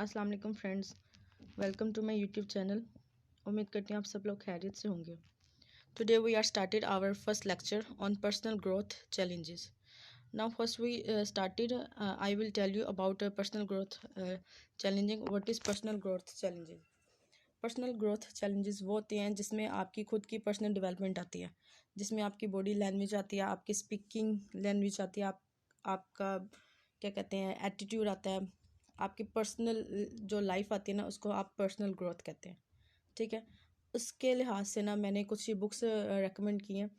अस्सलाम वालेकुम friends, welcome to my YouTube channel. उम्मीद करती हूँ आप सब लोग खैरियत से होंगे। Today we are started our first lecture on personal growth challenges. Now first we started I will tell you about personal growth challenging. What is personal growth challenging? Personal growth challenges वो होते हैं जिसमें आपकी खुद की personal development आती है, जिसमें आपकी बॉडी लैंग्वेज आती है, आपकी स्पीकिंग लैंग्वेज आती है, आपका क्या कहते हैं एटीट्यूड आता है, आपकी पर्सनल जो लाइफ आती है ना उसको आप पर्सनल ग्रोथ कहते हैं। ठीक है, उसके लिहाज से ना मैंने कुछ ये बुक्स रेकमेंड की हैं।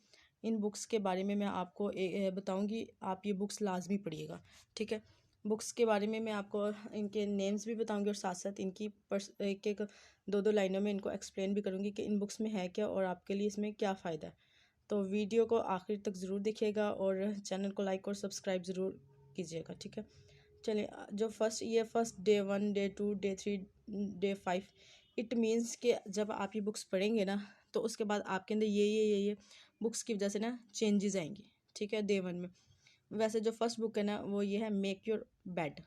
इन बुक्स के बारे में मैं आपको बताऊंगी, आप ये बुक्स लाजमी पढ़िएगा। ठीक है, बुक्स के बारे में मैं आपको इनके नेम्स भी बताऊंगी और साथ साथ इनकी एक एक दो दो लाइनों में इनको एक्सप्लेन भी करूंगी कि इन बुक्स में है क्या और आपके लिए इसमें क्या फ़ायदा है। तो वीडियो को आखिर तक ज़रूर देखिएगा और चैनल को लाइक और सब्सक्राइब ज़रूर कीजिएगा। ठीक है, चलिए जो first day 1, day 2, day 3, day 5, it means कि जब आप ये बुक्स पढ़ेंगे ना तो उसके बाद आपके अंदर ये बुक्स की वजह से ना चेंजेस आएंगी। ठीक है, डे 1 में वैसे जो फर्स्ट बुक है ना वो ये है make your bed.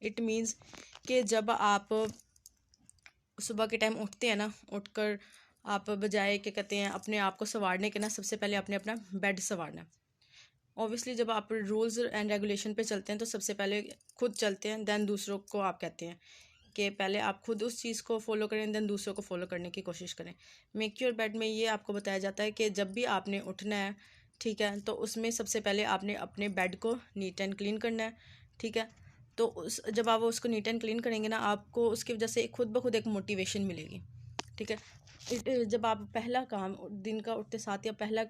It means कि जब आप सुबह के टाइम उठते हैं ना, उठकर आप बजाय क्या कहते हैं अपने आप को संवारने के ना सबसे पहले आपने अपना बेड संवारना है। ऑब्वियसली जब आप रूल्स एंड रेगुलेशन पे चलते हैं तो सबसे पहले खुद चलते हैं, देन दूसरों को आप कहते हैं कि पहले आप खुद उस चीज़ को फॉलो करें, देन दूसरों को फॉलो करने की कोशिश करें। मेक योर बेड में ये आपको बताया जाता है कि जब भी आपने उठना है, ठीक है, तो उसमें सबसे पहले आपने अपने बेड को नीट एंड क्लीन करना है। ठीक है, तो उस जब आप उसको नीट एंड क्लीन करेंगे ना आपको उसकी वजह से खुद ब खुद एक मोटिवेशन मिलेगी। ठीक है, जब आप पहला काम दिन का उठते साथ या पहला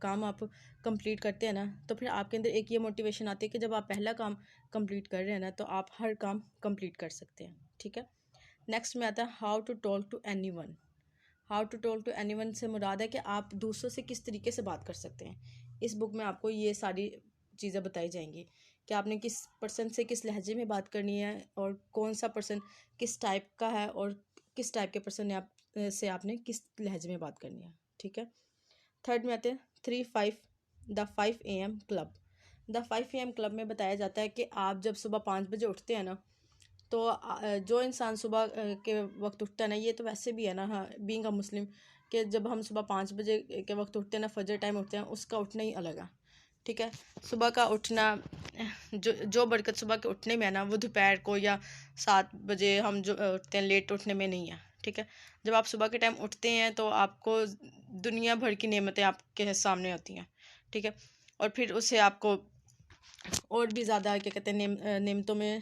काम आप कंप्लीट करते हैं ना तो फिर आपके अंदर एक ये मोटिवेशन आती है कि जब आप पहला काम कंप्लीट कर रहे हैं ना तो आप हर काम कंप्लीट कर सकते हैं। ठीक है, नेक्स्ट में आता है how to talk to anyone. How to talk to anyone से मुराद है कि आप दूसरों से किस तरीके से बात कर सकते हैं। इस बुक में आपको ये सारी चीज़ें बताई जाएंगी कि आपने किस पर्सन से किस लहजे में बात करनी है और कौन सा पर्सन किस टाइप का है और किस टाइप के पर्सन से आपने किस लहजे में बात करनी है। ठीक है, थर्ड में आते हैं 3-5 the 5 AM club. The 5 AM club में बताया जाता है कि आप जब सुबह 5 बजे उठते हैं ना तो जो इंसान सुबह के वक्त उठता है ना, ये तो वैसे भी है ना, हाँ, बीइंग अ मुस्लिम, कि जब हम सुबह 5 बजे के वक्त उठते हैं ना, फजर टाइम उठते हैं, उसका उठना ही अलग है। ठीक है, सुबह का उठना जो बरकत सुबह के उठने में है ना वो दोपहर को या 7 बजे हम जो उठते हैं लेट उठने में नहीं है। ठीक है, जब आप सुबह के टाइम उठते हैं तो आपको दुनिया भर की नेमतें आपके सामने होती हैं। ठीक है, और फिर उसे आपको और भी ज़्यादा क्या कहते हैं नेमतों में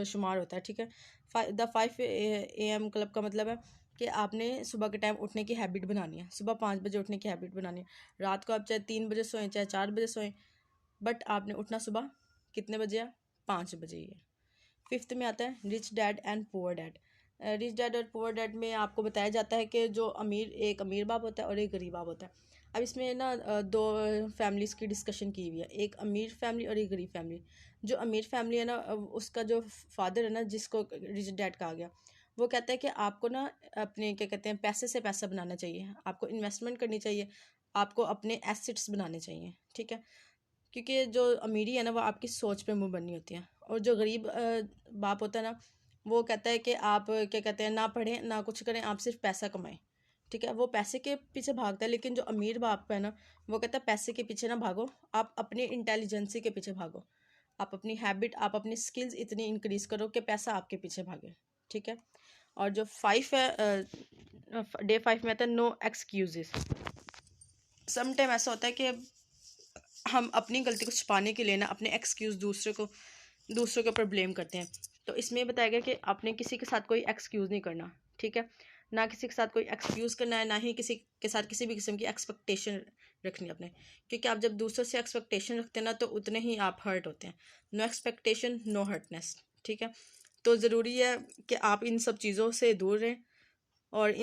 शुमार होता है। ठीक है, द 5 AM क्लब का मतलब है कि आपने सुबह के टाइम उठने की हैबिट बनानी है, सुबह 5 बजे उठने की हैबिट बनानी है। रात को आप चाहे 3 बजे सोएं चाहे 4 बजे सोएं, बट आपने उठना सुबह कितने बजे है? 5 बजे ही है। फिफ्थ में आता है rich dad and poor dad. Rich dad और पुअर डैड में आपको बताया जाता है कि जो एक अमीर बाप होता है और एक गरीब बाप होता है। अब इसमें ना दो फैमिलीज़ की डिस्कशन की हुई है, एक अमीर फैमिली और एक गरीब फैमिली। जो अमीर फैमिली है ना उसका जो फादर है ना जिसको रिच डैड कहा गया, वो कहता है कि आपको ना अपने क्या कहते हैं पैसे से पैसा बनाना चाहिए, आपको इन्वेस्टमेंट करनी चाहिए, आपको अपने एसेट्स बनाने चाहिए। ठीक है, क्योंकि जो अमीरी है ना वो आपकी सोच पे मुबनी होती है, और जो गरीब बाप होता है ना वो कहता है कि आप क्या कहते हैं ना पढ़ें ना कुछ करें, आप सिर्फ पैसा कमाएं। ठीक है, वो पैसे के पीछे भागता है, लेकिन जो अमीर बाप है ना वो कहता है पैसे के पीछे ना भागो, आप अपनी इंटेलिजेंसी के पीछे भागो, आप अपनी हैबिट आप अपनी स्किल्स इतनी इंक्रीज करो कि पैसा आपके पीछे भागे। ठीक है, और जो 5 है डे 5 में आता है नो एक्सक्यूजेस। सम टाइम ऐसा होता है कि हम अपनी गलती को छुपाने के लिए ना अपने एक्सक्यूज़ दूसरों के ऊपर ब्लेम करते हैं। तो इसमें बताया गया कि आपने किसी के साथ कोई एक्सक्यूज़ नहीं करना। ठीक है, ना किसी के साथ कोई एक्सक्यूज़ करना है, ना ही किसी के साथ किसी भी किस्म की एक्सपेक्टेशन रखनी अपने, क्योंकि आप जब दूसरों से एक्सपेक्टेशन रखते हैं ना तो उतने ही आप हर्ट होते हैं। No expectation no hurtness. ठीक है, तो ज़रूरी है कि आप इन सब चीज़ों से दूर रहें, और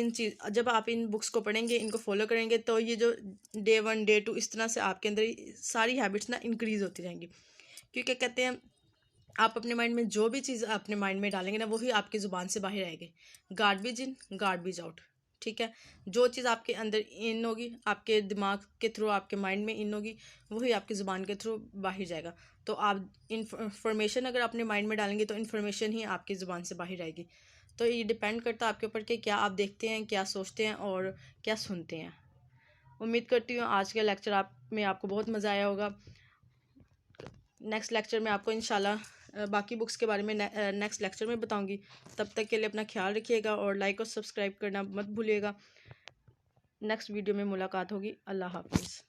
जब आप इन बुक्स को पढ़ेंगे, इनको फॉलो करेंगे, तो ये जो डे 1 डे 2 इस तरह से आपके अंदर सारी हैबिट्स ना इंक्रीज होती जाएंगी। क्योंकि कहते हैं आप अपने माइंड में जो भी चीज़ अपने माइंड में डालेंगे ना वही आपकी ज़ुबान से बाहर आएगी। Garbage in garbage out. ठीक है। जो चीज़ आपके अंदर इन होगी, आपके दिमाग के थ्रू, आपके माइंड में इन होगी, वही आपकी ज़ुबान के थ्रू बाहर जाएगा। तो आप इंफॉर्मेशन अगर अपने माइंड में डालेंगे तो इन्फॉर्मेशन ही आपकी ज़ुबान से बाहर आएगी। तो ये डिपेंड करता है आपके ऊपर कि क्या आप देखते हैं, क्या सोचते हैं और क्या सुनते हैं। उम्मीद करती हूँ आज के लेक्चर में आपको बहुत मज़ा आया होगा। नेक्स्ट लेक्चर में आपको इंशाल्लाह बाकी बुक्स के बारे में नेक्स्ट लेक्चर में बताऊंगी। तब तक के लिए अपना ख्याल रखिएगा और लाइक और सब्सक्राइब करना मत भूलिएगा। नेक्स्ट वीडियो में मुलाकात होगी। अल्लाह हाफिज़।